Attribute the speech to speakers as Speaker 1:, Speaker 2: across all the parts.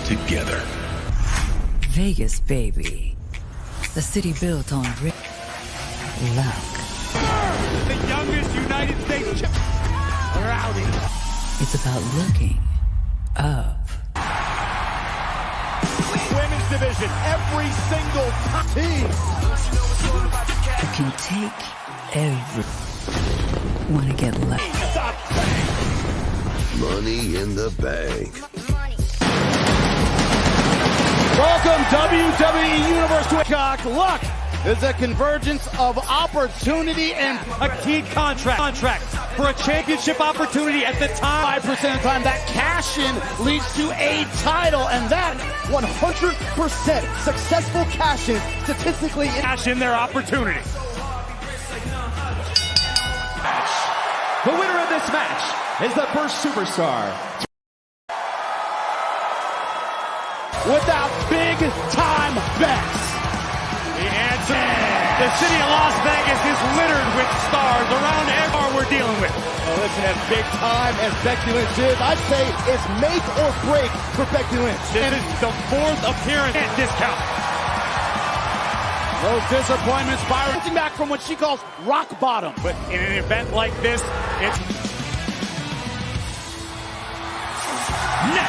Speaker 1: together.
Speaker 2: Vegas, baby. The city built on luck.
Speaker 3: The youngest United States rowdy.
Speaker 2: It's about looking up.
Speaker 3: Women's division, every single team.
Speaker 2: You can take every. Want to get lucky?
Speaker 4: Money in the Bank.
Speaker 5: Welcome WWE Universe to Cock. Luck is a convergence of opportunity and
Speaker 3: A key contract for a championship opportunity at the time.
Speaker 5: 5% of the time that cash-in leads to a title, and that 100% successful cash-in statistically.
Speaker 3: Cash in their opportunity.
Speaker 6: The winner of this match is the first superstar.
Speaker 5: Without big-time bets.
Speaker 3: The answer, the city of Las Vegas is littered with stars around every bar we're dealing with.
Speaker 5: Well, listen, as big time as Becky Lynch is, I'd say it's make or break for Becky Lynch.
Speaker 3: This is the fourth appearance at discount.
Speaker 5: Those disappointments, Byron, back from what she calls rock bottom.
Speaker 3: But in an event like this, it's...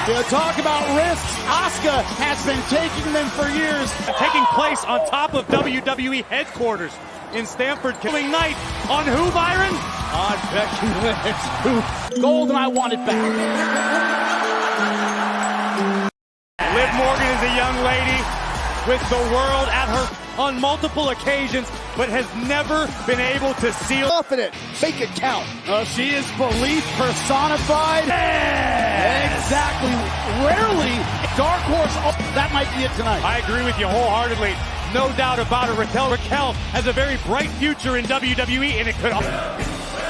Speaker 5: To talk about risks, Asuka has been taking them for years.
Speaker 3: taking place on top of WWE headquarters in Stamford. Killing night on who, Byron?
Speaker 5: On Becky Lynch, who gold and I want it back.
Speaker 3: Liv Morgan is a young lady with the world at her on multiple occasions, but has never been able to seal.
Speaker 5: Confident, make it count. She is belief personified. Exactly. Rarely, Dark Horse. Oh, that might be it tonight.
Speaker 3: I agree with you wholeheartedly. No doubt about it. Raquel has a very bright future in WWE, and it could.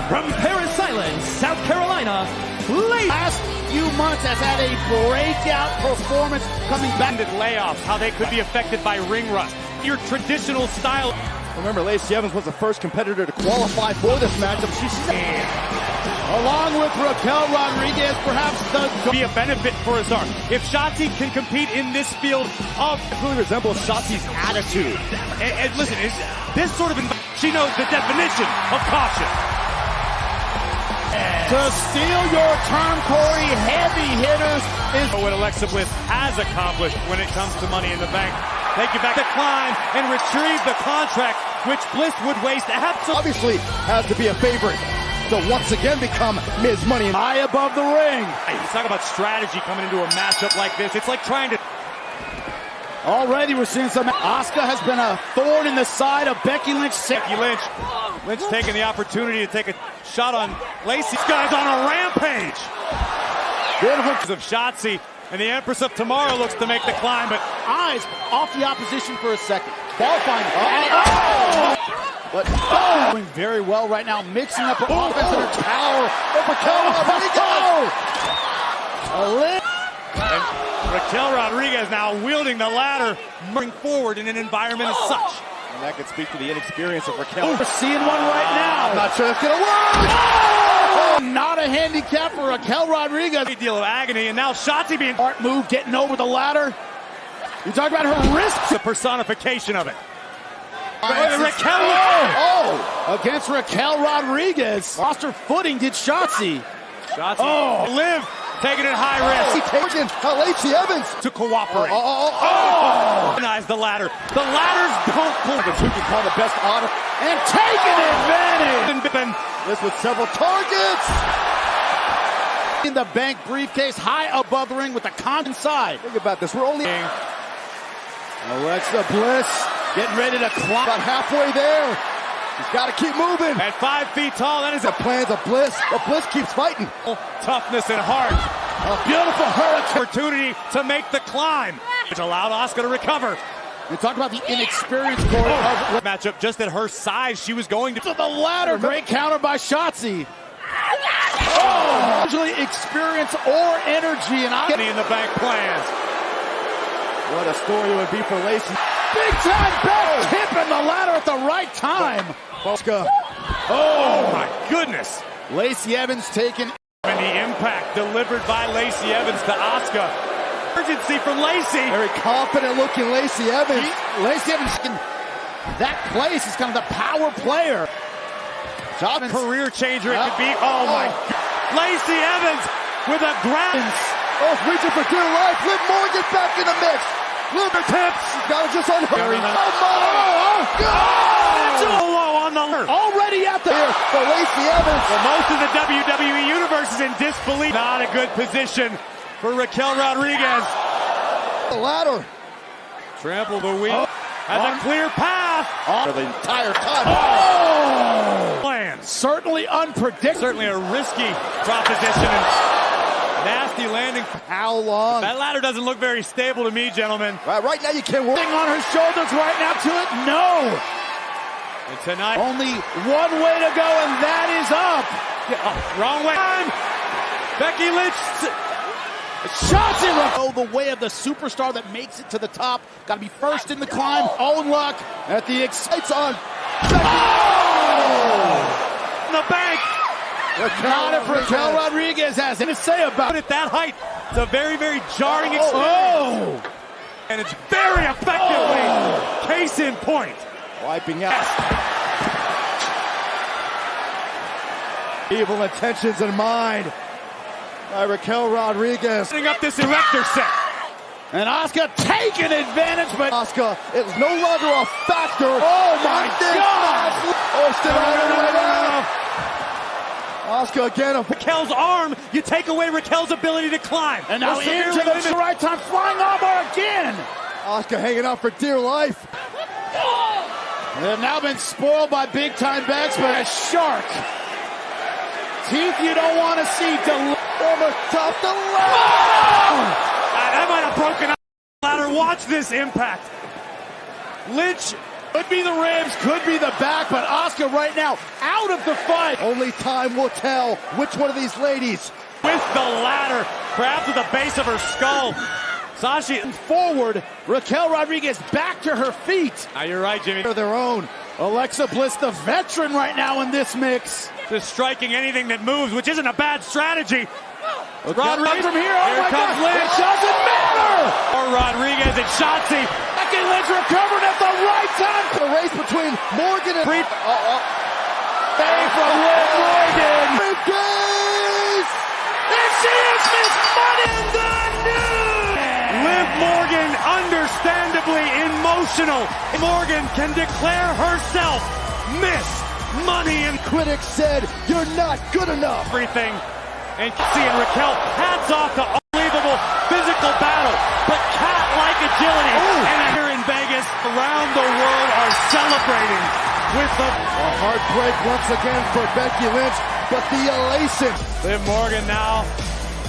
Speaker 6: From Paris Island, South Carolina,
Speaker 5: Last few months has had a breakout performance coming back.
Speaker 3: Layoffs, how they could be affected by ring rust. Your traditional style.
Speaker 5: Remember, Lacey Evans was the first competitor to qualify for this matchup. Along with Raquel Rodriguez, perhaps the
Speaker 3: be a benefit for Azar. If Shotzi can compete in this field of
Speaker 5: really resembles Shotzi's attitude.
Speaker 3: And listen, is this sort of she knows the definition of caution.
Speaker 5: To steal your turn, Corey, heavy hitters is
Speaker 3: what Alexa Bliss has accomplished when it comes to Money in the Bank. Take it back to climb and retrieve the contract, which Bliss would waste absolutely.
Speaker 5: Obviously has to be a favorite to once again become Ms. Money high above the ring.
Speaker 3: He's talking about strategy coming into a matchup like this. It's like trying to...
Speaker 5: Already we're seeing some... Asuka has been a thorn in the side of Becky Lynch.
Speaker 3: Becky Lynch taking the opportunity to take a shot on Lacey. This guy's on a rampage.
Speaker 5: Beautiful
Speaker 3: of Shotzi, and the Empress of Tomorrow looks to make the climb, but
Speaker 5: eyes off the opposition for a second. Ball find. But doing very well right now, mixing up her offense and her power.
Speaker 3: And Raquel Rodriguez now wielding the ladder, moving forward in an environment as such.
Speaker 5: And that could speak to the inexperience of Raquel. We're seeing one right now. I'm not sure that's going to work. Not a handicap for Raquel Rodriguez.
Speaker 3: A deal of agony, and now Shotzi being...
Speaker 5: Art move, getting over the ladder. You talk about her wrists.
Speaker 3: The personification of it.
Speaker 5: Raquel. Against Raquel Rodriguez. Lost her footing, did Shotzi.
Speaker 3: Shotzi. Liv taking it high risk.
Speaker 5: Taking Lacey Evans
Speaker 3: to cooperate. Recognize the ladder. The ladders don't pull.
Speaker 5: The two can call the best honor. And taking advantage. This with several targets. In the bank briefcase, high above the ring with the con inside. Think about this. We're only... Alexa Bliss getting ready to climb. About halfway there. He's got to keep moving.
Speaker 3: At 5 feet tall, that is
Speaker 5: the plans of Bliss. But Bliss keeps fighting.
Speaker 3: Toughness and heart.
Speaker 5: A beautiful hurricane.
Speaker 3: Opportunity to make the climb, which allowed Asuka to recover.
Speaker 5: You talk about the inexperienced Corey of
Speaker 3: matchup. Just at her size, she was going to
Speaker 5: the ladder. Great counter by Shotzi. Usually experience or energy, and
Speaker 3: Money in the Bank plans.
Speaker 5: What a story it would be for Lacey. Big time back tipping the ladder at the right time. Asuka.
Speaker 3: Oh my goodness.
Speaker 5: Lacey Evans taking.
Speaker 3: And the impact delivered by Lacey Evans to Asuka. Urgency from Lacey.
Speaker 5: Very confident looking Lacey Evans. Lacey Evans in that place is kind of the power player.
Speaker 3: Career changer it could be. Oh my God. Lacey Evans with a grab.
Speaker 5: Oh, reaching for dear life. Liv Morgan back in the mix. Liv tips. Got it just on her. Oh,
Speaker 3: Low on the left.
Speaker 5: already out there for Lacey Evans.
Speaker 3: Well, most of the WWE universe is in disbelief. Not a good position for Raquel Rodriguez.
Speaker 5: The ladder.
Speaker 3: Trample the weak. Has a clear path.
Speaker 5: For the entire time.
Speaker 3: Plans.
Speaker 5: Certainly unpredictable.
Speaker 3: Certainly a risky proposition. And nasty landing.
Speaker 5: How long?
Speaker 3: That ladder doesn't look very stable to me, gentlemen.
Speaker 5: Right now you can't work. On her shoulders right now to it. No.
Speaker 3: And tonight,
Speaker 5: Only one way to go, and that is up.
Speaker 3: wrong way. Becky Lynch.
Speaker 5: Shots in the way of the superstar that makes it to the top. Got to be first in the climb. Own luck at the excites on.
Speaker 3: In the bank.
Speaker 5: Not if Raquel Rodriguez has anything to say about
Speaker 3: At that height, it's a very, very jarring experience.
Speaker 5: Oh!
Speaker 3: And it's very effectively. Case in point.
Speaker 5: Wiping out. Evil intentions in mind by Raquel Rodriguez.
Speaker 3: Setting up this erector set.
Speaker 5: And Asuka taking advantage, but Asuka is no longer a factor. Oh my God! Asuka again.
Speaker 3: Raquel's arm, you take away Raquel's ability to climb.
Speaker 5: And now into the right time, flying armbar again. Asuka hanging out for dear life. They've now been spoiled by big time backs, but a shark. Teeth you don't want to see. Almost top the ladder.
Speaker 3: That might have broken up the ladder. Watch this impact. Lynch.
Speaker 5: Could be the ribs, could be the back, but Asuka right now out of the fight. Only time will tell which one of these ladies.
Speaker 3: With the ladder, perhaps with the base of her skull. Sashi
Speaker 5: Forward, Raquel Rodriguez back to her feet.
Speaker 3: You're right, Jimmy.
Speaker 5: They're their own. Alexa Bliss, the veteran right now in this mix.
Speaker 3: Just striking anything that moves, which isn't a bad strategy.
Speaker 5: Rodriguez from here. Oh
Speaker 3: Here
Speaker 5: my
Speaker 3: comes
Speaker 5: God.
Speaker 3: Lynch.
Speaker 5: It doesn't matter.
Speaker 3: Or Rodriguez and Shotzi.
Speaker 5: Becky Lynch recovered at the right time. The race between Morgan and
Speaker 3: Bave
Speaker 5: from Liv Morgan. Briefcase.
Speaker 3: There she is, Miss Money in the News. Liv Morgan, understandably emotional. Morgan can declare herself Miss Money in
Speaker 5: Critics said, you're not good enough.
Speaker 3: everything. And Cassie and Raquel, hats off to unbelievable physical battle, but cat-like agility. And here in Vegas, around the world are celebrating with the
Speaker 5: Heartbreak once again for Becky Lynch, but the elation.
Speaker 3: Liv Morgan now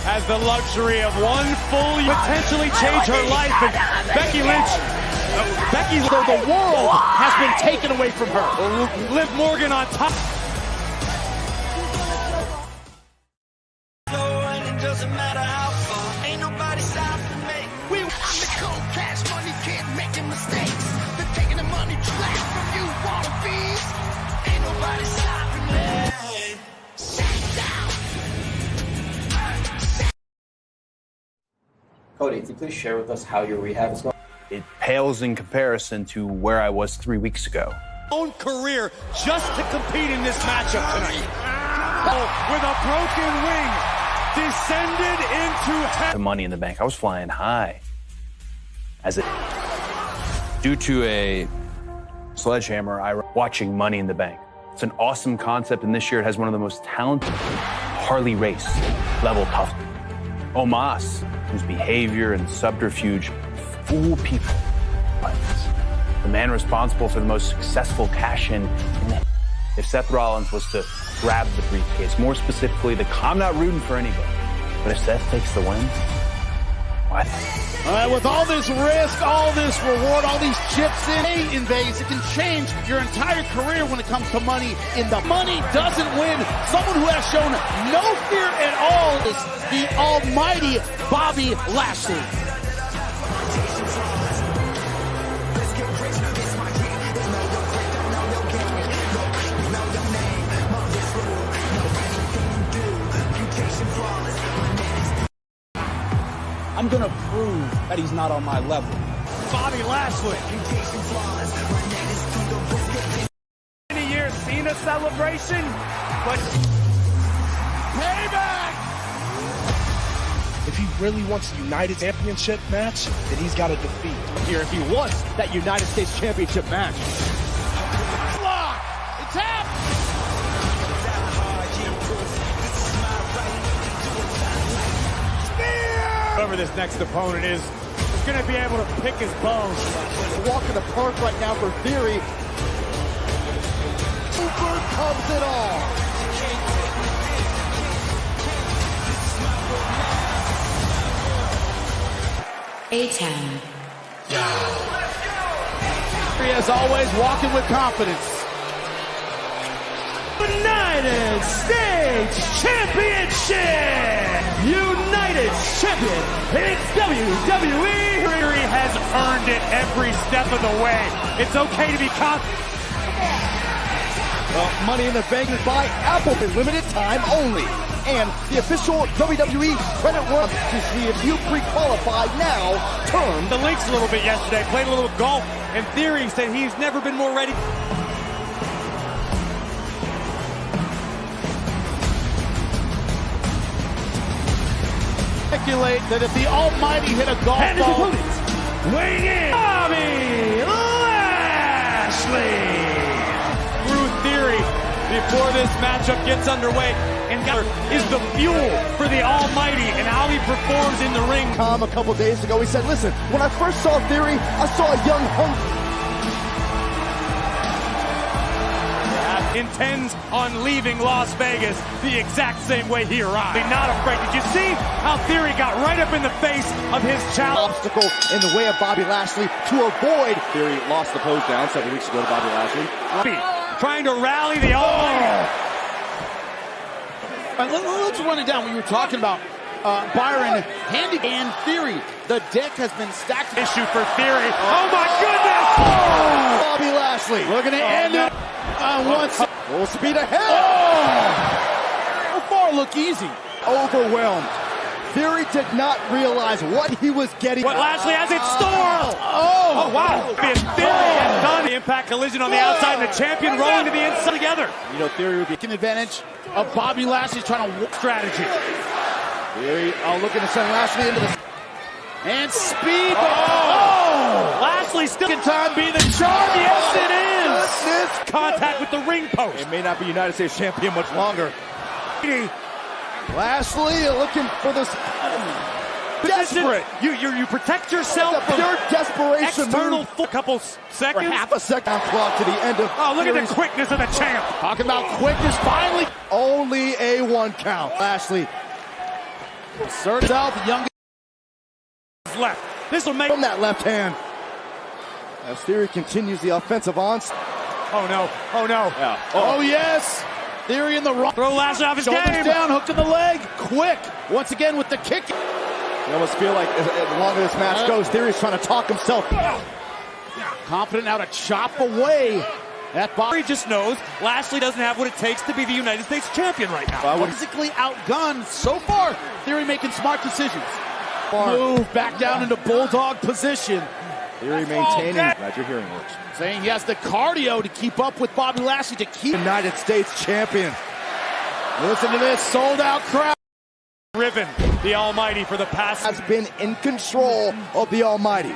Speaker 3: has the luxury of one full potentially change her life. And Becky Lynch,
Speaker 5: So the world has been taken away from her.
Speaker 3: Liv Morgan on top.
Speaker 1: Doesn't matter how far, ain't nobody stopping me. I'm the cold cash money, can't make any mistakes. They're taking the money track from you, wannabes. Ain't nobody stopping me. Shut down.
Speaker 7: Cody, could you please share with us how your rehab is going?
Speaker 8: It pales in comparison to where I was 3 weeks ago.
Speaker 3: Own career just to compete in this matchup tonight. With a broken wing. Descended into
Speaker 8: The Money in the Bank. I was flying high. Due to a sledgehammer, watching Money in the Bank. It's an awesome concept, and this year it has one of the most talented Harley Race level tough. Omos, whose behavior and subterfuge fool people. The man responsible for the most successful cash-in. If Seth Rollins was to grab the briefcase, more specifically, I'm not rooting for anybody. But if Seth takes the win, what?
Speaker 5: All right, with all this risk, all this reward, all these chips in Vegas, it can change your entire career when it comes to money. In the money doesn't win. Someone who has shown no fear at all is the almighty Bobby Lashley.
Speaker 9: I'm gonna prove that he's not on my level.
Speaker 3: Bobby Lashley. Many years seen a celebration, but
Speaker 5: Payback!
Speaker 9: If he really wants the United Championship match, then he's got to defeat.
Speaker 5: Here, if he wants that United States Championship match. Lock! It's happening!
Speaker 3: whoever this next opponent is going to be able to pick his bones.
Speaker 5: Walk in the park right now for Theory. Overcomes it all.
Speaker 2: A-Town.
Speaker 5: Theory, as always, walking with confidence.
Speaker 3: United States Championship! United Champion! It's WWE! Theory has earned it every step of the way. It's okay to be confident.
Speaker 5: Well, Money in the Bank is by Apple. Limited time only. And the official WWE credit worth to see if you pre-qualify now. Turn
Speaker 3: the links a little bit yesterday. Played a little golf. And Theory said he's never been more ready.
Speaker 5: Speculate that if the Almighty hit a golf ball,
Speaker 3: weighing in, Bobby Lashley. Through Theory before this matchup gets underway, and is the fuel for the Almighty and how he performs in the ring.
Speaker 5: A couple days ago, he said, "Listen, when I first saw Theory, I saw a young hungry."
Speaker 3: Intends on leaving Las Vegas the exact same way he arrived. Not afraid. Did you see how Theory got right up in the face of his challenge?
Speaker 5: Obstacle in the way of Bobby Lashley to avoid. Theory lost the pose down 7 weeks ago to Bobby Lashley.
Speaker 3: Trying to rally the Almighty.
Speaker 5: Let's run it down. What you were talking about, Byron, Handy and Theory. The deck has been stacked.
Speaker 3: Issue for Theory. Oh my goodness!
Speaker 5: Oh! Bobby Lashley looking to end it on one side. Full speed ahead. So far, look easy. Overwhelmed. Theory did not realize what he was getting.
Speaker 3: What Lashley has in store. Oh wow! Theory has done the impact collision on the outside, and the champion rolling to the inside together.
Speaker 5: You know, Theory would be taking advantage of Bobby Lashley's trying to strategy. Theory looking to send Lashley into the and speed.
Speaker 3: Lashley still in time being the charm. Yes, it is. Contact with the ring post.
Speaker 5: It may not be United States champion much longer. Lashley looking for this. Desperate.
Speaker 3: You protect yourself from
Speaker 5: pure desperation.
Speaker 3: External couple seconds.
Speaker 5: For half a second clock to the end of.
Speaker 3: Oh, look at the quickness of the champ.
Speaker 5: Talking about quickness. Finally, only a 1 count. Lashley asserts out the young
Speaker 3: left. This will make
Speaker 5: from that left hand. As Theory continues the offensive onslaught.
Speaker 3: Oh no! Oh no!
Speaker 5: Yeah. Oh yes! Theory in the wrong.
Speaker 3: Throw Lashley off his game.
Speaker 5: Down, hooked in the leg. Quick. Once again with the kick. You almost feel like as long as this match goes, Theory's trying to talk himself. Confident now to chop away. That Bobby
Speaker 3: just knows Lashley doesn't have what it takes to be the United States champion right now.
Speaker 5: Physically outgunned so far. Theory making smart decisions. Move back down into bulldog position. Theory maintaining. Glad your hearing works. Saying he has the cardio to keep up with Bobby Lashley to keep United States champion. Listen to this sold out crowd.
Speaker 3: Driven the Almighty for the past.
Speaker 5: Has been in control of the Almighty.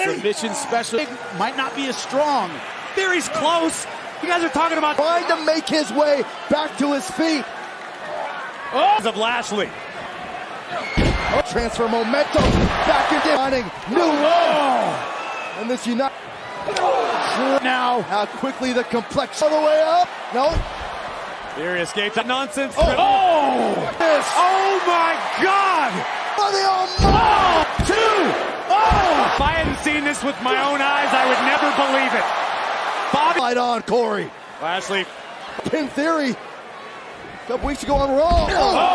Speaker 5: Submission special might not be as strong.
Speaker 3: Theory's close. You guys are talking about
Speaker 5: trying to make his way back to his feet.
Speaker 3: Of Lashley.
Speaker 5: Transfer momentum back into running new low. And this United now how quickly the complexion all the way up. No.
Speaker 3: Theory escapes that nonsense.
Speaker 5: Oh
Speaker 3: my God!
Speaker 5: For the Almighty! 2! Oh!
Speaker 3: If I hadn't seen this with my own eyes, I would never believe it. Bobby
Speaker 5: right on Corey.
Speaker 3: Lashley.
Speaker 5: Pin Theory. A couple weeks ago on Raw.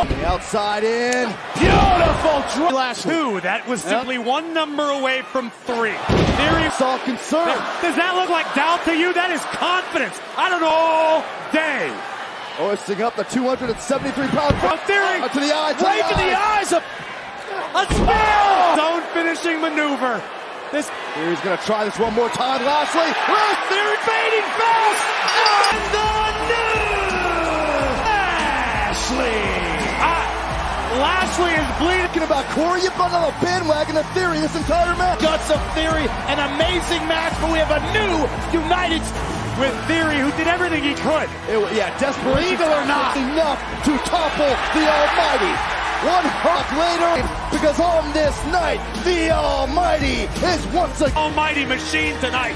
Speaker 5: The outside in.
Speaker 3: Beautiful Lashley. 2. That was simply one number away from 3. Theory
Speaker 5: saw concern.
Speaker 3: Does that look like doubt to you? That is confidence. I don't know all day.
Speaker 5: Hoisting up the 273-pound
Speaker 3: Theory
Speaker 5: to the eyes.
Speaker 3: Right to the eyes. A spill. finishing maneuver. This
Speaker 5: Theory's gonna try this one more time. Lashley, Theory fading fast,
Speaker 3: and the new Lashley. Lashley is bleeding.
Speaker 5: Thinking about Corey, you've gone on a bandwagon of Theory this entire match.
Speaker 3: Guts of Theory, an amazing match, but we have a new United with Theory, who did everything he could.
Speaker 5: Desperation.
Speaker 3: Legal or not.
Speaker 5: Enough to topple the Almighty. One hop later, because on this night, the Almighty is once again
Speaker 3: Almighty machine tonight.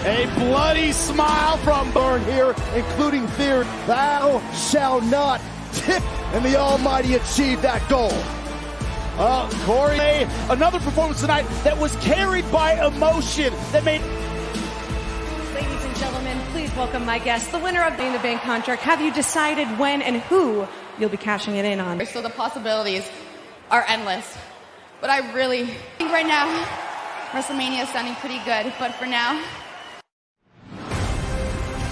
Speaker 5: a bloody smile from Burn here, including Theory. Thou shall not tip, and the Almighty achieved that goal. Corey, another performance tonight that was carried by emotion that made.
Speaker 10: Ladies and gentlemen, please welcome my guest, the winner of Money in the Bank contract. Have you decided when and who you'll be cashing it in on?
Speaker 11: So the possibilities are endless. But I really think right now, WrestleMania is sounding pretty good. But for now,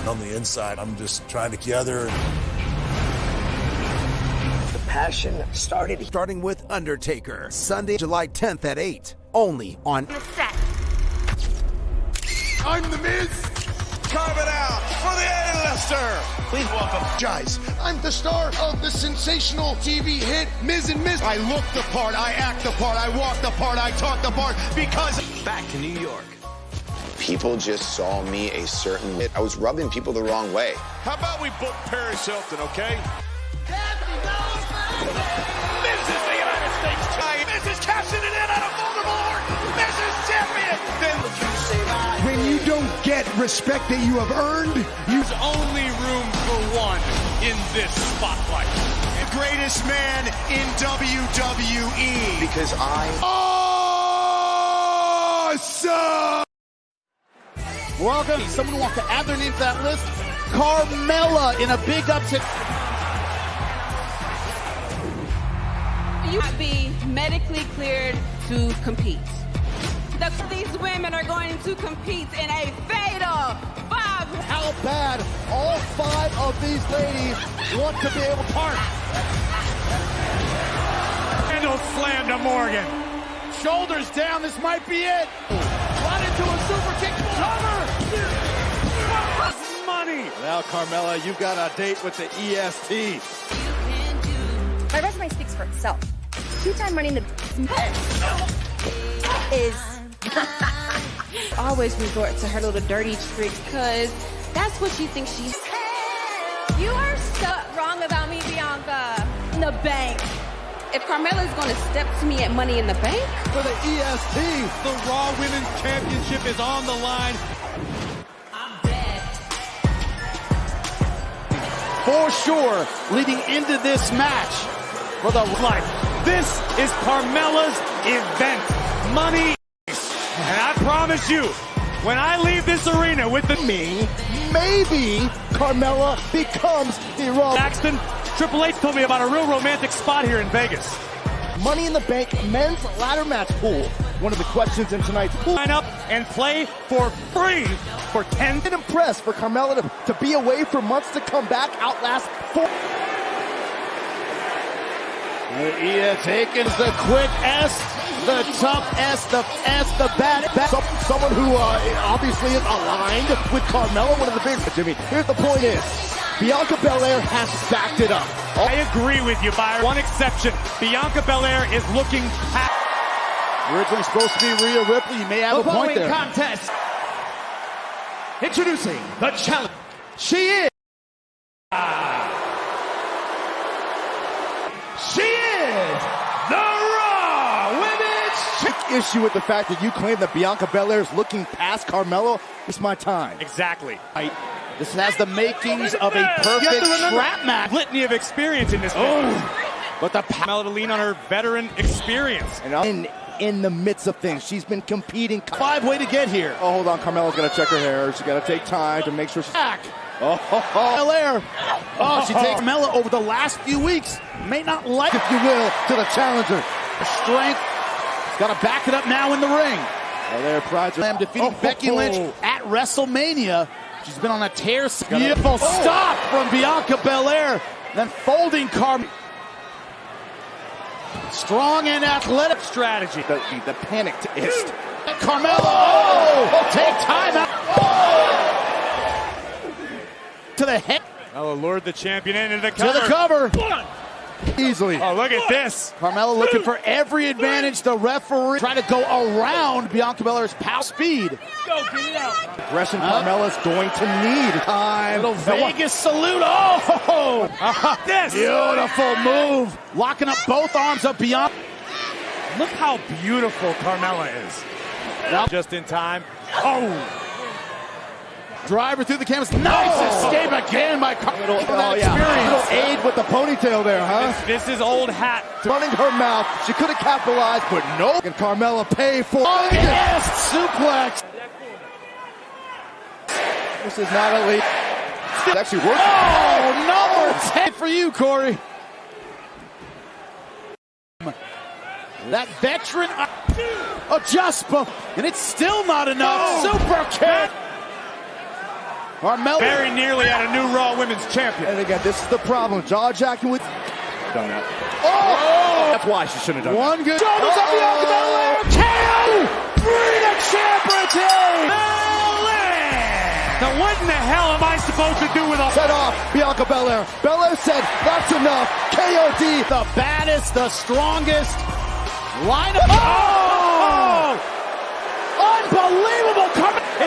Speaker 12: on the inside, I'm just trying to gather.
Speaker 13: The passion starting with Undertaker, Sunday, July 10th at 8, only on
Speaker 1: I'm the Miz. Carve it out for the A-lister.
Speaker 12: Please welcome.
Speaker 1: Guys, I'm the star of the sensational TV hit Miz and Miz. I look the part, I act the part, I walk the part, I talk the part because
Speaker 13: back to New York.
Speaker 14: People just saw me a certain way. I was rubbing people the wrong way.
Speaker 1: how about we book Paris Hilton, okay? Miz is the United States champion. Miz is cashing it in out of Baltimore. Miz is champion.
Speaker 5: When you don't get respect that you have earned,
Speaker 3: There's only room for one in this spotlight.
Speaker 1: The greatest man in WWE.
Speaker 14: Because
Speaker 5: awesome! Welcome. Someone wants to add their name to that list. Carmella in a big upset.
Speaker 11: you have to be medically cleared to compete. These women are going to compete in a fatal 5.
Speaker 5: How bad all 5 of these ladies want to be able to part.
Speaker 3: Handle slam to Morgan.
Speaker 5: Shoulders down, this might be it. Run into a super kick, cover.
Speaker 3: Money.
Speaker 5: Now, Carmella, you've got a date with the EST.
Speaker 15: My resume speaks for itself. 2-time Money in the is
Speaker 10: Always resort to her little dirty tricks because that's what she thinks she's. You are so wrong about me, Bianca. In the bank.
Speaker 11: If Carmella is going to step to me at Money in the Bank
Speaker 5: for the EST,
Speaker 3: the Raw Women's Championship is on the line.
Speaker 5: For sure, leading into this match for the life.
Speaker 3: This is Carmella's event. Money. And I promise you, when I leave this arena with
Speaker 5: maybe Carmella becomes the Raw.
Speaker 3: Paxton, Triple H told me about a real romantic spot here in Vegas.
Speaker 5: Money in the Bank men's ladder match pool. One of the questions in tonight's pool.
Speaker 3: Sign up and play for free for 10.
Speaker 5: I'm impressed for Carmella to be away for months to come back, outlast 4. Ia taking the quick S, the tough S, the bad. Someone who obviously is aligned with Carmella, one of the biggest. Jimmy, here's the point is, Bianca Belair has backed it up.
Speaker 3: I agree with you, Byron. One exception, Bianca Belair is looking past.
Speaker 5: Originally supposed to be Rhea Ripley, you may have a point there.
Speaker 6: Contest. Introducing the challenge.
Speaker 5: She is.
Speaker 3: The Raw Women's
Speaker 5: issue with the fact that you claim that Bianca Belair is looking past Carmelo. It's my time.
Speaker 3: Exactly.
Speaker 5: This has the makings of a perfect trap match.
Speaker 3: Litany of experience in this match. But the Carmella to lean on her veteran experience.
Speaker 5: And in the midst of things, she's been competing. 5 way to get here. Oh, hold on. Carmella's got to check her hair. She's got to take time to make sure she's back. Belair. Oh, she takes Carmella over the last few weeks. May not like, if you will, to the challenger. Her strength. She's got to back it up now in the ring. Belair prides her. Defeating Becky Lynch at WrestleMania. She's been on a tear. Beautiful stop from Bianca Belair. Then folding Carmella. Strong and athletic strategy. The panicked ist. Carmelo take time out. To the head.
Speaker 3: Carmelo lured the champion into the cover.
Speaker 5: To the cover. Easily.
Speaker 3: Oh, look at this.
Speaker 5: Carmelo looking for every advantage. The referee trying to go around Bianca Belair's power speed.
Speaker 3: Let's go, get it out.
Speaker 5: Aggression Carmelo's going to need time. Little Vegas salute. Oh!
Speaker 3: This.
Speaker 5: Beautiful move. Locking up both arms of Bianca.
Speaker 3: Look how beautiful Carmella is.
Speaker 5: Now,
Speaker 3: just in time. Oh!
Speaker 5: Driver through the canvas. Nice escape again by Carmelo. Little aid with the ponytail there, huh?
Speaker 3: This is old hat.
Speaker 5: Running her mouth. She could have capitalized, but no. And Carmella pay for yes! Suplex. This is not elite. It actually works. Oh, number 10 for you, Corey. That veteran adjustment, and it's still not enough. Super kick. Carmella
Speaker 3: very nearly at a new Raw Women's Champion.
Speaker 5: And again, this is the problem. Jaw-jacking with done that. Oh! That's why she shouldn't have done one good. Shoulders up Bianca Belair. KO! Bring the champion.
Speaker 3: Now what in the hell am I supposed to do with a
Speaker 5: set off Bianca Belair? Belair said that's enough. KOD, the baddest, the strongest. Line up. Oh! Unbelievable.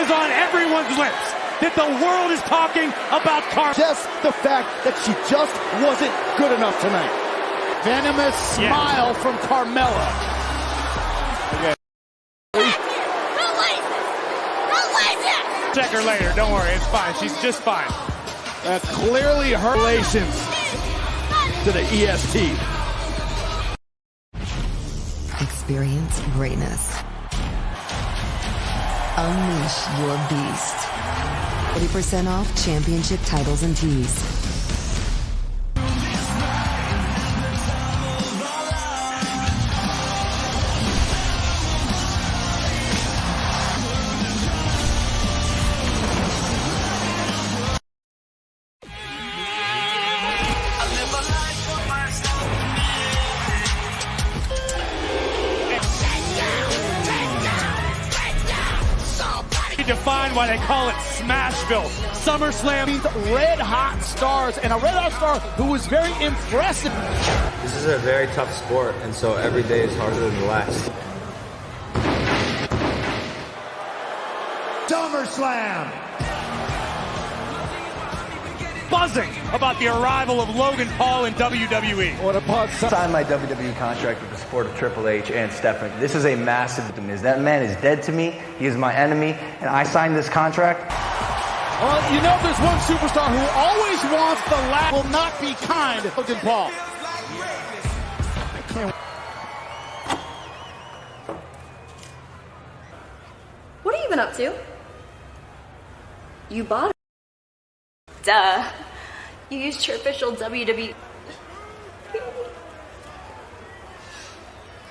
Speaker 3: Is on everyone's lips. That the world is talking about Carmella.
Speaker 5: Just the fact that she just wasn't good enough tonight. Venomous smile from Carmella. Okay.
Speaker 3: Check her later. Don't worry. It's fine. She's just fine.
Speaker 5: Clearly her relations to the EST.
Speaker 2: Experience greatness. Unleash your beast. 40% off championship titles and tees.
Speaker 3: Define why they call it Smashville. SummerSlam
Speaker 5: means red hot stars, and a red hot star who was very impressive.
Speaker 16: This is a very tough sport, and so every day is harder than the last.
Speaker 3: SummerSlam. Buzzing about the arrival of Logan Paul in WWE.
Speaker 5: What a buzz.
Speaker 16: Signed my WWE contract with the support of Triple H and Stephanie. This is a massive to me. That man is dead to me. He is my enemy, and I signed this contract.
Speaker 5: Well, you know, if there's one superstar who always wants the last, will not be kind to Logan Paul.
Speaker 15: What have you been up to? You bought it.
Speaker 17: Duh. You used your official WWE.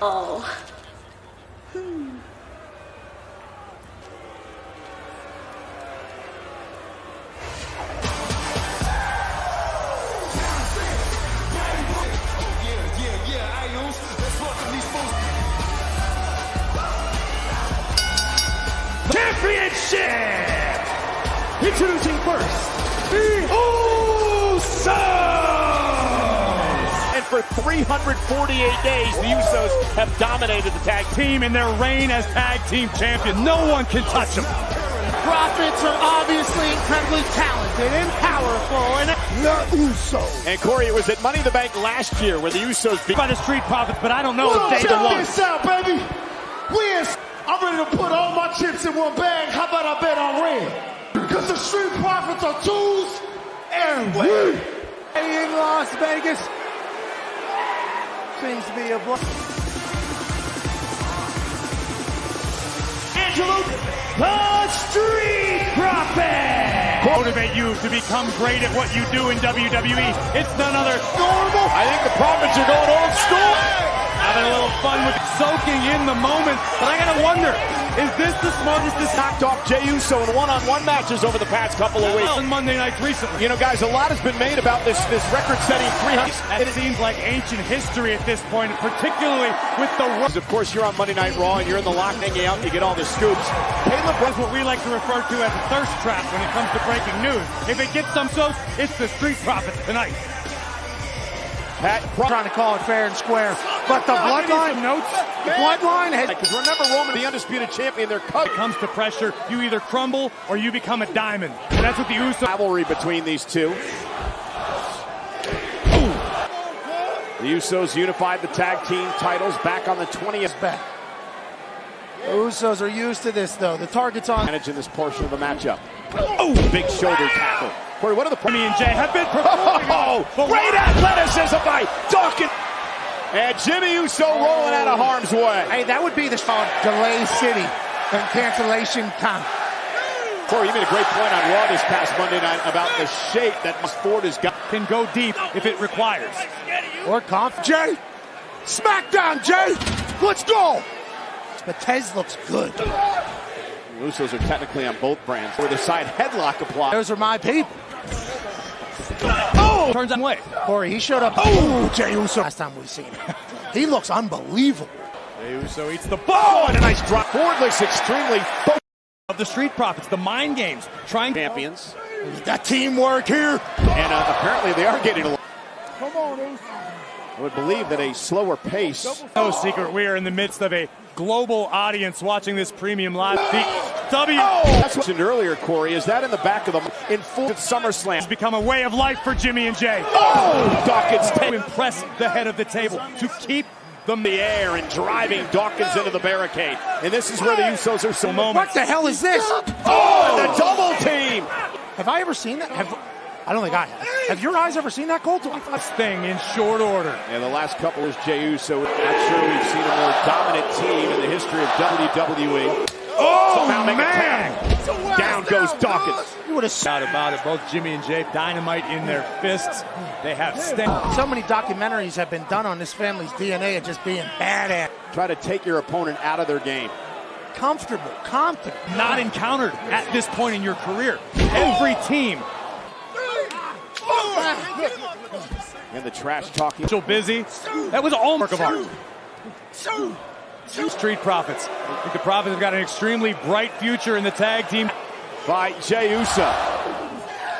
Speaker 17: Oh.
Speaker 3: Championship! Introducing first, the Usos! And for 348 days, the Usos have dominated the tag team in their reign as tag team champions. No one can touch them.
Speaker 5: Profits are obviously incredibly talented and powerful, and the Usos.
Speaker 3: And Corey, it was at Money in the Bank last year where the Usos beat by the Street Profits, but I don't know if they won.
Speaker 9: Check this out, baby. I'm ready to put all my chips in one bag. How about I bet on red? Because the Street Profits are tools and we.
Speaker 5: In Las Vegas. Seems to be a block.
Speaker 3: Angelo, the Street Profit! Motivate you to become great at what you do in WWE. It's none other normal.
Speaker 5: I think the Profits are going old school.
Speaker 3: having a little fun with soaking in the moment. But I gotta wonder, is this the smartest decision?
Speaker 5: Knocked off Jey Uso in one-on-one matches over the past couple of weeks.
Speaker 3: On Monday nights recently.
Speaker 5: You know, guys, a lot has been made about this record-setting 300.
Speaker 3: It seems like ancient history at this point, particularly with the...
Speaker 5: Of course, you're on Monday Night Raw, and you're in the lock hanging out, and you get all the scoops.
Speaker 3: Caleb is what we like to refer to as a thirst trap when it comes to breaking news. If it gets some soap, it's the Street Profits tonight.
Speaker 9: Pat trying to call it fair and square, but the bloodline notes. The bloodline has.
Speaker 5: Because remember, Roman, the undisputed champion, they're cut.
Speaker 3: When it comes to pressure, you either crumble or you become a diamond. And that's what the Usos.
Speaker 5: Rivalry between these two. The Usos unified the tag team titles back on the 20th.
Speaker 9: Back. The Usos are used to this, though. The target's on.
Speaker 5: Manage in this portion of the matchup. Oh, big shoulder tackle. Corey, what are the...
Speaker 3: Jimmy and Jay have been performing.
Speaker 5: Great athleticism by Dawkins. And Jimmy Uso rolling out of harm's way.
Speaker 9: Hey, that would be the delay city and cancellation time.
Speaker 5: Corey, you made a great point on Raw this past Monday night about the shape that Ford has got.
Speaker 3: Can go deep if it requires.
Speaker 9: Or Jay, SmackDown, Jay. Let's go. But Tez looks good.
Speaker 5: The Usos are technically on both brands. With a side headlock applied.
Speaker 9: Those are my people.
Speaker 3: Oh! Turns on way.
Speaker 9: Corey, he showed up. Oh, Jey Uso. Last time we've seen him. He looks unbelievable.
Speaker 3: Jey Uso eats the ball.
Speaker 5: Oh, and a nice drop. Ford looks extremely focused.
Speaker 3: Of the Street Profits, the mind games, trying
Speaker 5: champions.
Speaker 9: That teamwork here.
Speaker 5: And apparently they are getting a...
Speaker 9: Come on, Uso.
Speaker 5: I would believe that a slower pace.
Speaker 3: No secret, we are in the midst of a global audience watching this premium live.
Speaker 5: That's what I mentioned earlier, Corey. Is that in the back of them in full SummerSlam?
Speaker 3: It's become a way of life for Jimmy and Jay.
Speaker 5: Oh! Dawkins
Speaker 3: to impress the head of the table, to keep
Speaker 5: them in the air and driving Dawkins into the barricade. And this is where the Usos are so moment.
Speaker 9: What the hell is this?
Speaker 5: Oh, and the double team!
Speaker 9: Have I ever seen that? I don't think I have. Have your eyes ever seen that, Colt?
Speaker 3: This thing in short order.
Speaker 5: And the last couple is Jey Uso. Not sure we've seen a more dominant team in the history of WWE.
Speaker 3: Oh,
Speaker 5: man! Down goes Dawkins.
Speaker 9: You would have
Speaker 3: thought about it. Both Jimmy and Jay, dynamite in their fists. They have
Speaker 9: so many documentaries have been done on this family's DNA of just being badass.
Speaker 5: Try to take your opponent out of their game.
Speaker 9: Comfortable, confident.
Speaker 3: Not encountered at this point in your career. Every team.
Speaker 5: And the trash talking.
Speaker 3: So busy. That was a hallmark of art. Street Profits. I think the Profits have got an extremely bright future in the tag team.
Speaker 5: By Jey Uso.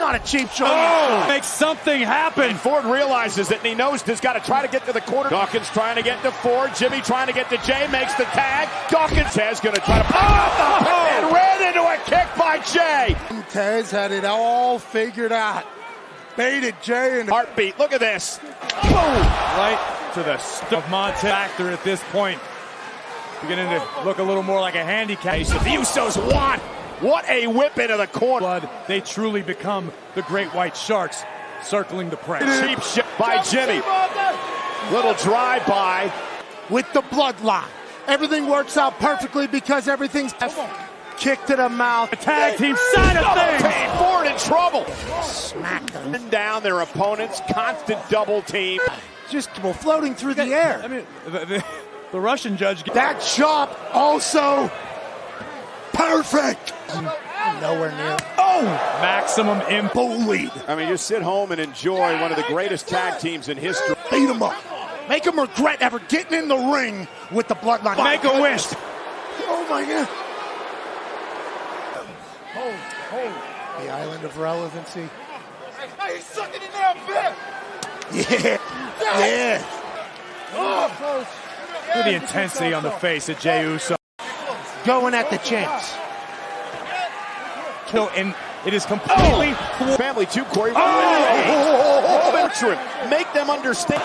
Speaker 9: Not a cheap shot.
Speaker 3: Oh! Make something happen.
Speaker 5: And Ford realizes it, and he knows he's got to try to get to the corner. Dawkins trying to get to Ford. Jimmy trying to get to Jay. Makes the tag. Dawkins is going to try to... and ran into a kick by Jay.
Speaker 9: Tez had it all figured out. Baited Jay and
Speaker 5: heartbeat. Look at this.
Speaker 3: Boom! Right to the stuff Monte factor at this point. Beginning to look a little more like a handicap.
Speaker 5: The Usos won. What a whip into the corner.
Speaker 3: They truly become the great white sharks circling the prey.
Speaker 5: Cheap shot by Jimmy. Little drive-by.
Speaker 9: With the bloodline. Everything works out perfectly because everything's kick to the mouth.
Speaker 3: The tag team side of things.
Speaker 5: Ford in trouble.
Speaker 9: Smack them.
Speaker 5: Down their opponents. Constant double team.
Speaker 9: Just floating through the air.
Speaker 3: I mean, the Russian judge.
Speaker 9: That chop also perfect. Nowhere near.
Speaker 3: Oh! Maximum bullied.
Speaker 5: I mean, just sit home and enjoy one of the greatest tag teams in history.
Speaker 9: Beat them up. Make them regret ever getting in the ring with the bloodline.
Speaker 3: Make a wish.
Speaker 9: Oh, my God. The island of relevancy.
Speaker 1: Hey, he's sucking in that bit.
Speaker 9: Yeah.
Speaker 3: Look at the intensity on the face of Jey Uso.
Speaker 9: Going at the chance.
Speaker 3: And it is completely
Speaker 5: family too, Corey. Make them understand.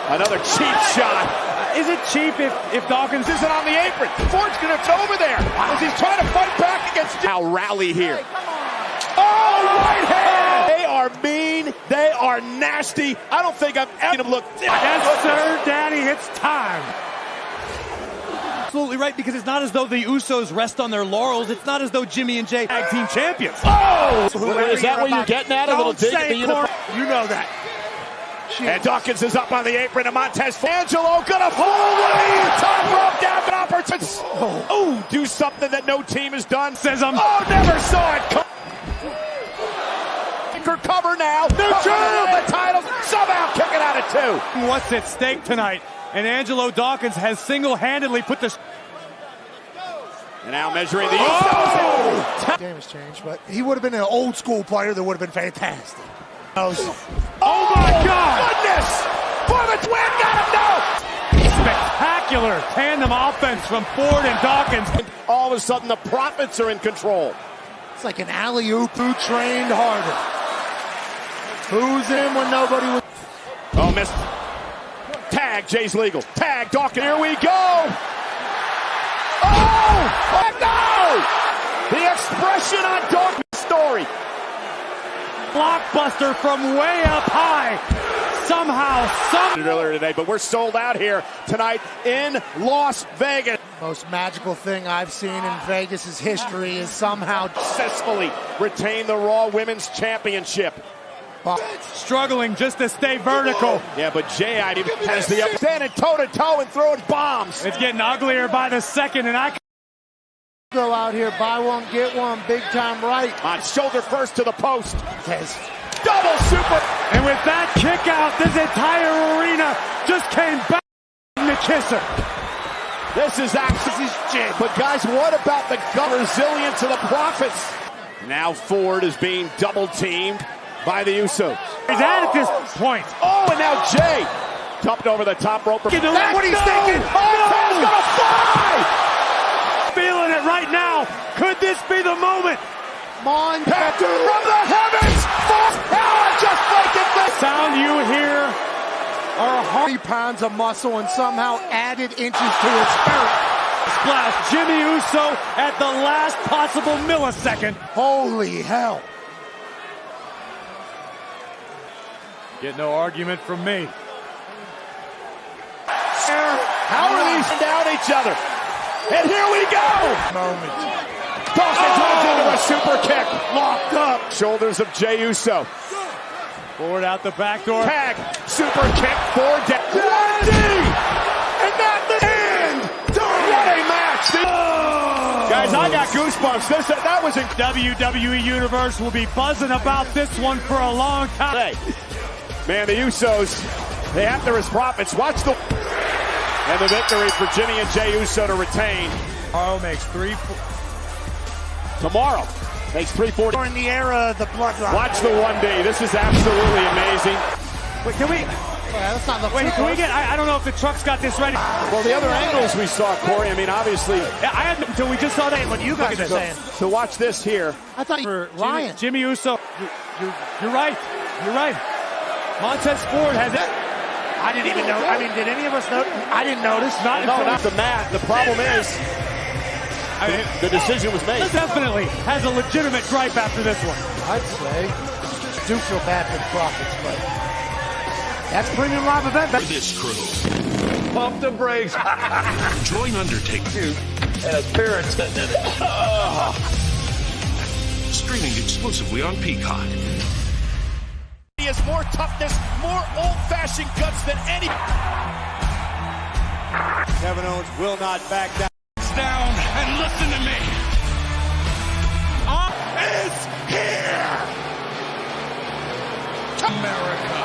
Speaker 5: Another cheap shot.
Speaker 3: Is it cheap if Dawkins
Speaker 5: isn't on the apron? Ford's going to go over there as he's trying to fight back against. Now rally here. Oh, right hand! They are mean. They are nasty. I don't think I've ever looked.
Speaker 3: Yes, sir, Daddy. It's time. Absolutely right, because it's not as though the Usos rest on their laurels. It's not as though Jimmy and Jay tag team champions.
Speaker 5: Oh! Is that what you're getting at? A little dig at the uniform?
Speaker 9: You know that.
Speaker 5: And Dawkins is up on the apron, and Montez Angelo gonna Foley! Top rope down, but opportunity. Oh, do something that no team has done.
Speaker 3: Says
Speaker 5: never saw it come. For cover now. New the titles, somehow kicking out at 2.
Speaker 3: What's at stake tonight? And Angelo Dawkins has single-handedly put the...
Speaker 5: And now measuring the... Oh!
Speaker 9: Game has changed, but he would have been an old school player that would have been fantastic.
Speaker 5: Oh my God! Goodness! For the twin, got him now!
Speaker 3: Spectacular tandem offense from Ford and Dawkins.
Speaker 5: All of a sudden, the Profits are in control.
Speaker 9: It's like an alley-oop. Who trained harder? Who's in when nobody was...
Speaker 5: Oh, missed. Tag, Jay's legal. Tag, Dawkins. Here we go! Oh! No! The expression on Dawkins' story.
Speaker 3: Blockbuster from way up high. Somehow,
Speaker 5: earlier today, but we're sold out here tonight in Las Vegas.
Speaker 9: Most magical thing I've seen in Vegas' history is somehow
Speaker 5: successfully retain the Raw Women's Championship.
Speaker 3: Struggling just to stay vertical.
Speaker 5: Yeah, but Jay has the up, standing toe-to-toe and throwing bombs.
Speaker 3: It's getting uglier by the second, and I
Speaker 9: go out here, buy one, get one, big time right.
Speaker 5: On shoulder first to the post. Double super.
Speaker 3: And with that kick out, this entire arena just came back to McKisser.
Speaker 5: This is actually shit. But guys, what about the resilience of the Profits? Now Ford is being double teamed by the Usos.
Speaker 3: He's at this point.
Speaker 5: Oh, and now Jay dumped over the top rope.
Speaker 3: That's what he's thinking.
Speaker 5: He's gonna fly.
Speaker 3: Feeling it right now. Could this be the moment?
Speaker 5: From the heavens. Just breaking the
Speaker 3: sound you hear
Speaker 9: are 100 pounds of muscle and somehow added inches to his spirit.
Speaker 3: Splash. Jimmy Uso at the last possible millisecond.
Speaker 9: Holy hell.
Speaker 3: Get no argument from me.
Speaker 5: How are these down each other? And here we go!
Speaker 9: Moment.
Speaker 5: Dawkins runs into a super kick. Locked up. Shoulders of Jey Uso.
Speaker 3: Ford out the back door.
Speaker 5: Tag. Super kick. Ford down. And not the end. What a match. Guys, I got goosebumps. That was in
Speaker 3: WWE Universe will be buzzing about this one for a long time.
Speaker 5: Man, the Usos, they after his Profits. Watch the... And the victory for Jimmy and Jey Uso to retain.
Speaker 3: Tomorrow makes 3...
Speaker 5: Tomorrow makes 340.
Speaker 9: In the era of the bloodline.
Speaker 5: Watch the 1D. This is absolutely amazing.
Speaker 3: Wait, can we...
Speaker 9: let's not look.
Speaker 3: Wait, can we get... I don't know if the truck's got this ready.
Speaker 5: Well, the other angles we saw, Corey, I mean, obviously...
Speaker 3: Yeah, I had until we just saw that. What you guys are saying.
Speaker 5: So watch this here.
Speaker 9: I thought you were Ryan.
Speaker 3: Jimmy Uso. You're right. You're right. Montez Ford has it.
Speaker 9: I didn't even know. I mean, did any of us know? I didn't notice.
Speaker 5: Not the mat. The problem is the decision was made.
Speaker 3: Definitely has a legitimate gripe after this one.
Speaker 9: I'd say. I do feel bad for the Profits, but that's premium live event.
Speaker 18: For this crew. Pump the brakes. Join Undertaker.
Speaker 12: And a parrot in it.
Speaker 18: Streaming exclusively on Peacock.
Speaker 5: He has more toughness, more old-fashioned guts than any. Kevin Owens will not back down.
Speaker 18: Down and listen to me.
Speaker 5: Is here.
Speaker 18: America.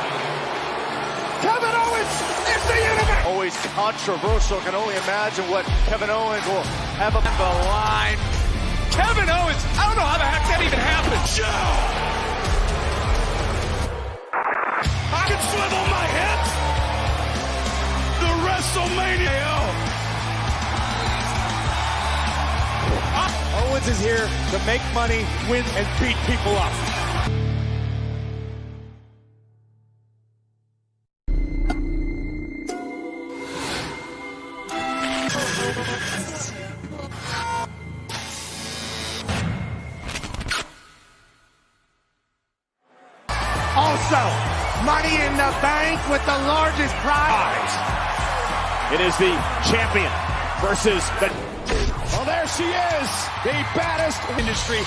Speaker 5: Kevin Owens is the universe.
Speaker 19: Always controversial. Can only imagine what Kevin Owens will have up the line.
Speaker 18: Kevin Owens. I don't know how the heck that even happened. Joe. I can swivel my hips. The WrestleMania.
Speaker 3: Owens is here to make money, win, and beat people up.
Speaker 9: Also, Money in the Bank with the largest prize.
Speaker 5: It is the champion versus the... Oh, there she is, the baddest industry.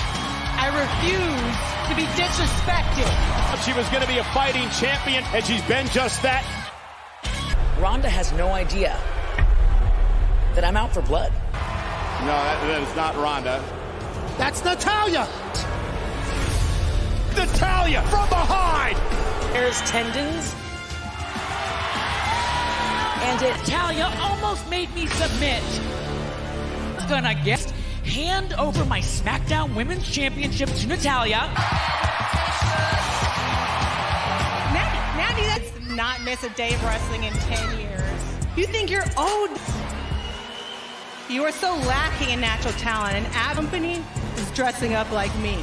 Speaker 20: I refuse to be disrespected.
Speaker 21: She was going to be a fighting champion, and she's been just that.
Speaker 22: Ronda has no idea that I'm out for blood.
Speaker 5: No, that is not Ronda.
Speaker 9: That's Natalya.
Speaker 21: Natalya from behind.
Speaker 22: There's tendons.
Speaker 20: And Natalya almost made me submit. I was gonna guess hand over my SmackDown Women's Championship to Natalya.
Speaker 23: Natty, that's not miss a day of wrestling in 10 years. You think you're old? You are so lacking in natural talent, and our company is dressing up like me.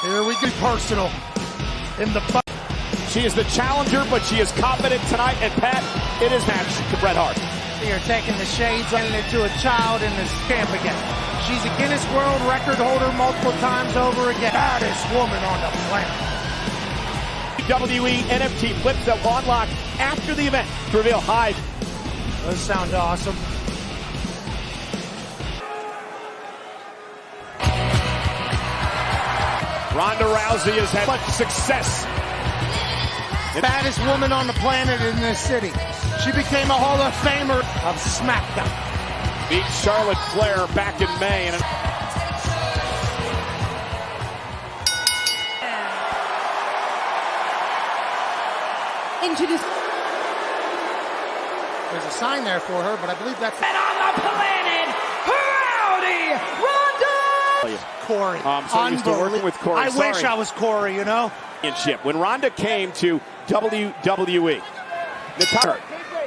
Speaker 9: Here we get personal. In the
Speaker 21: she is the challenger, but she is confident tonight. And Pat, it is match to Bret Hart.
Speaker 9: You're taking the shades and into a child in this camp again. She's a Guinness World Record holder multiple times over again. Baddest woman on the planet.
Speaker 21: WWE NFT flips that will unlock after the event to reveal Hive.
Speaker 9: Those sound awesome.
Speaker 21: Ronda Rousey has had much success.
Speaker 9: The baddest woman on the planet in this city. She became a Hall of Famer of SmackDown.
Speaker 21: Beat Charlotte Flair back in May. And
Speaker 20: into this.
Speaker 9: There's a sign there for her, but I believe that's.
Speaker 20: And on the planet, Rowdy Ronda.
Speaker 9: Corey.
Speaker 21: I'm so used to working with Corey.
Speaker 9: I wish I was Corey, you know.
Speaker 21: When Ronda came to WWE, Natalya,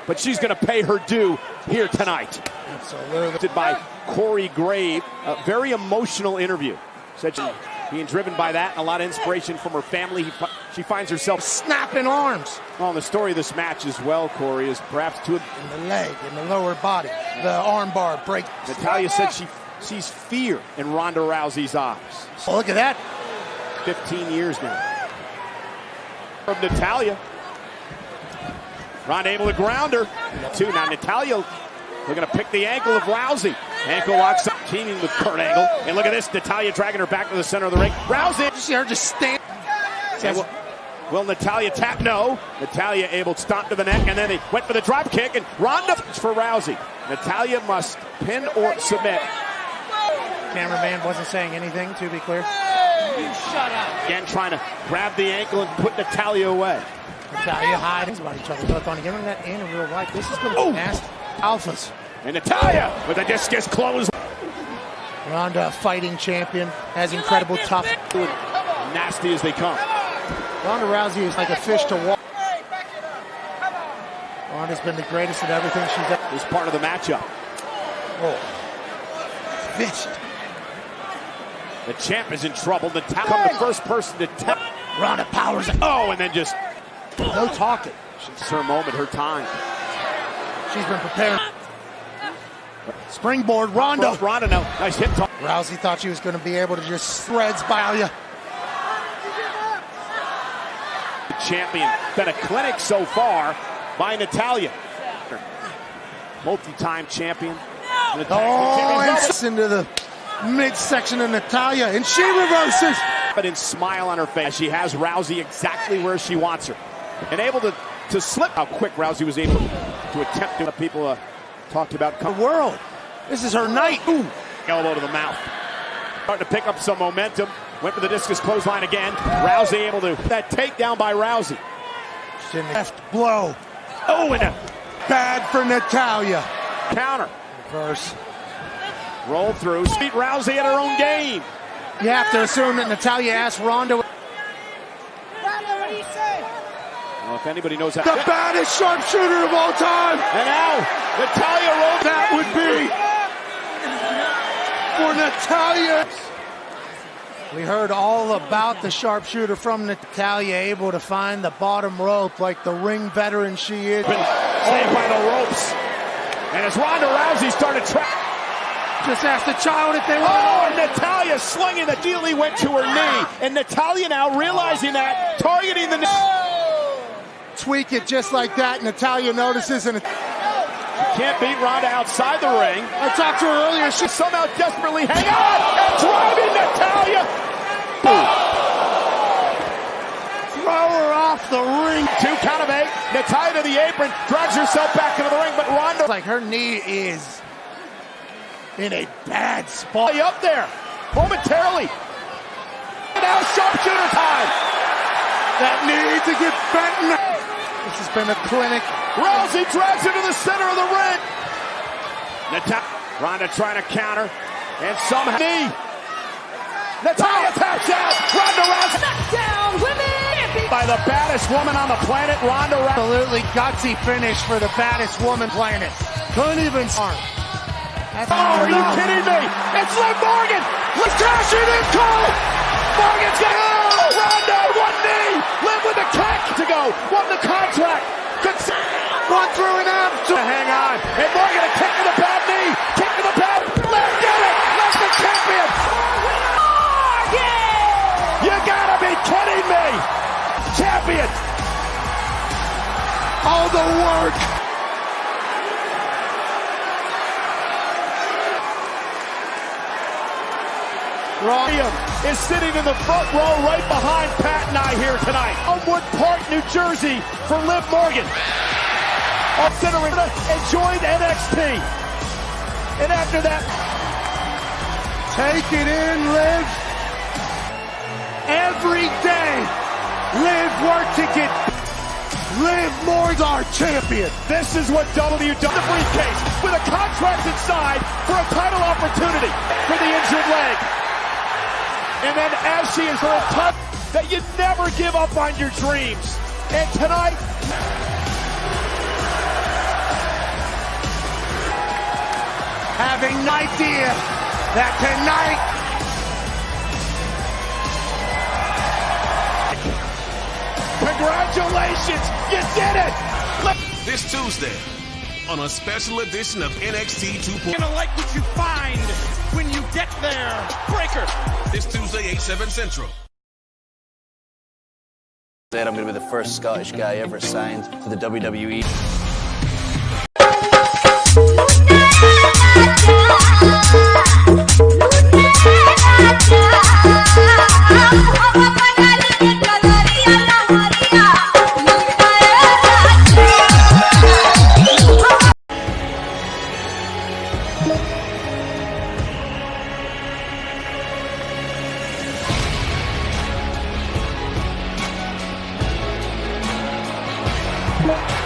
Speaker 21: but she's going to pay her due here tonight.
Speaker 9: Absolutely.
Speaker 21: By Corey Grave, a very emotional interview. Said she being driven by that and a lot of inspiration from her family. She finds herself
Speaker 9: snapping arms.
Speaker 21: Well, the story of this match as well, Corey, is perhaps in
Speaker 9: the leg, in the lower body, the arm bar break.
Speaker 21: Natalya said she sees fear in Ronda Rousey's eyes.
Speaker 9: Oh, look at that.
Speaker 21: 15 years now. From Natalya. Ronda able to ground her. Now Natalya looking to pick the ankle of Rousey. Ankle locks up, teaming with Kurt Angle. And look at this, Natalya dragging her back to the center of the ring. Rousey.
Speaker 9: You see her just stand.
Speaker 21: Will Natalya tap? No. Natalya able to stomp to the neck, and then they went for the drop kick, and Ronda for Rousey. Natalya must pin or submit.
Speaker 9: Cameraman wasn't saying anything, to be clear.
Speaker 20: You shut up.
Speaker 21: Again, trying to grab the ankle and put Natalya away.
Speaker 9: Natalya hiding about each other, both on the internet and in real life. This is going to be nasty. Alphas.
Speaker 21: And Natalya with a discus close.
Speaker 9: Ronda, fighting champion, has incredible tough.
Speaker 21: Nasty as they come.
Speaker 9: Ronda Rousey is like a fish to water. Ronda's been the greatest at everything she's done.
Speaker 21: This part of the matchup.
Speaker 9: Oh. Fish.
Speaker 21: The champ is in trouble. Natalya, the first person to tap.
Speaker 9: Ronda powers it.
Speaker 21: Oh, and then just
Speaker 9: no talking.
Speaker 21: It's her moment, her time.
Speaker 9: She's been prepared. Springboard, Ronda.
Speaker 21: Ronda now. Nice hip toss.
Speaker 9: Rousey thought she was going to be able to just threads by you.
Speaker 21: The champion. Been a clinic so far by Natalya. Multi-time champion.
Speaker 9: Oh, and into the midsection of Natalya, and she reverses.
Speaker 21: But in smile on her face, she has Rousey exactly where she wants her, and able to slip. How quick Rousey was able to attempt to. People talked about
Speaker 9: the world. This is her night. Ooh.
Speaker 21: Elbow to the mouth. Starting to pick up some momentum. Went for the discus clothesline again. Rousey able to that takedown by Rousey.
Speaker 9: Left blow.
Speaker 21: Oh, and a
Speaker 9: bad for Natalya.
Speaker 21: Counter.
Speaker 9: Reverse.
Speaker 21: Roll through. Beat Rousey at her own game.
Speaker 9: You have to assume that Natalya asked Ronda.
Speaker 20: Ronda, what do you say?
Speaker 21: Well, if anybody knows how.
Speaker 9: The baddest sharpshooter of all time.
Speaker 21: And now Natalya rolled.
Speaker 9: That would be for Natalya. We heard all about the sharpshooter from Natalya, able to find the bottom rope like the ring veteran she is.
Speaker 21: Been saved by the ropes. And as Ronda Rousey started tracking.
Speaker 9: Just asked the child if they want.
Speaker 21: Oh, and Natalya slinging the dealie went to her knee. And Natalya now realizing that, targeting the knee.
Speaker 9: Tweak it just like that. Natalya notices and
Speaker 21: Can't beat Ronda outside the ring.
Speaker 9: I talked to her earlier.
Speaker 21: She somehow desperately hang on and driving Natalya.
Speaker 9: Throw her off the ring.
Speaker 21: 2 count of 8. Natalya to the apron, drags herself back into the ring, but Ronda.
Speaker 9: Like her knee is in a bad spot.
Speaker 21: Up there, momentarily. And now sharpshooter time.
Speaker 9: That needs to get bent now. This has been a clinic.
Speaker 21: Rousey drags her to the center of the ring. Ronda trying to counter, and somehow knee. Natalya taps out. Ronda Rousey.
Speaker 10: SmackDown Women
Speaker 21: By the baddest woman on the planet, Ronda Rousey.
Speaker 9: Absolutely gutsy finish for the baddest woman planet. Couldn't even start.
Speaker 21: Are you kidding me? It's Liv Morgan. Let's cash it in, Cole. Morgan's got Ronda, one knee. Liv with the kick to go. Won the contract.
Speaker 9: One through and out.
Speaker 21: Hang on. And Morgan a kick to the bad knee. Kick to the bad. Liv did it. Liv's the champion. You gotta be kidding me. Champion.
Speaker 9: All the work.
Speaker 21: William is sitting in the front row right behind Pat and I here tonight. Elmwood Park, New Jersey for Liv Morgan. Considering and joined NXT. And after that,
Speaker 9: take it in, Liv. Every day, Liv worked to get Liv Morgan our champion.
Speaker 21: This is what WWE does. The briefcase with a contract inside for a title opportunity for the injured leg. And then as she is for a tough that you never give up on your dreams. And tonight,
Speaker 9: having an idea that tonight
Speaker 21: congratulations, you did it!
Speaker 18: This Tuesday, on a special edition of NXT 2.0.
Speaker 3: You're gonna like what you find when you get there. Breaker.
Speaker 18: This Tuesday, 8/7 Central.
Speaker 4: I'm going to be the first Scottish guy ever signed to the WWE.
Speaker 1: What?